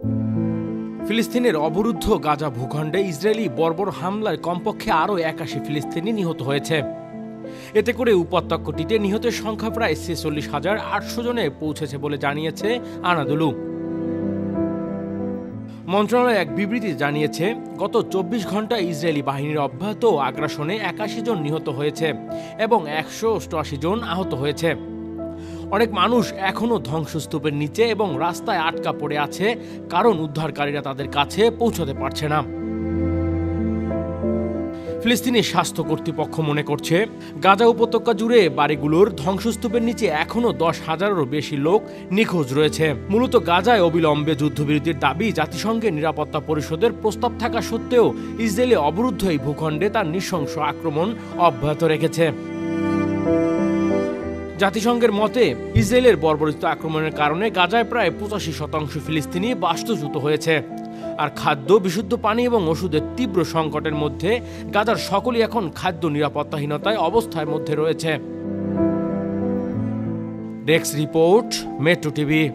ফিলিস্তিনের অবরুদ্ধ গাজা ভূখণ্ডে ইসরায়েলি বর্বর হামলায় কমপক্ষে আরও ৮১ ফিলিস্তিনি নিহত হয়েছে। এতে করে উপত্যকাটিতে নিহতের সংখ্যা প্রায় ৪৬,৮০০ জনে পৌঁছেছে বলে জানিয়েছে আনাদোলু। মন্ত্রণালয় এক বিবৃতিতে জানিয়েছে, গত ২৪ ঘন্টায় ইসরায়েলি বাহিনীর অব্যাহত আগ্রাসনে ৮১ জন নিহত হয়েছে এবং ১৮৮ জন আহত হয়েছে। অনেক মানুষ এখনও ধ্বংসস্তূপের নিচে এবং রাস্তায় আটকা পড়ে আছে, কারণ উদ্ধারকারীরা তাদের কাছে পৌঁছাতে পারছে না। ফিলিস্তিনি স্বাস্থ্য কর্তৃপক্ষ মনে করছে, গাজা উপত্যকা জুড়ে বাড়িগুলোর ধ্বংসস্তূপের নিচে এখনও ১০,০০০-এরও বেশি লোক নিখোঁজ রয়েছে। মূলত গাজায় অবিলম্বে যুদ্ধবিরতির দাবি জাতিসংঘের নিরাপত্তা পরিষদের প্রস্তাব থাকা সত্ত্বেও ইসরায়েলি অবরুদ্ধ এই ভূখণ্ডে তার নৃশংস আক্রমণ অব্যাহত রেখেছে। জাতিসংঘের মতে, ইসরায়েলের বর্বরিত আক্রমণের কারণে গাজায় প্রায় ৮৫% ফিলিস্তিনি বাস্তুচ্যুত হয়েছে। আর খাদ্য, বিশুদ্ধ পানি এবং ওষুধের তীব্র সংকটের মধ্যে গাজার সকলেই এখন খাদ্য নিরাপত্তাহীনতায় অবস্থার মধ্যে রয়েছে। Desk report, metro TV.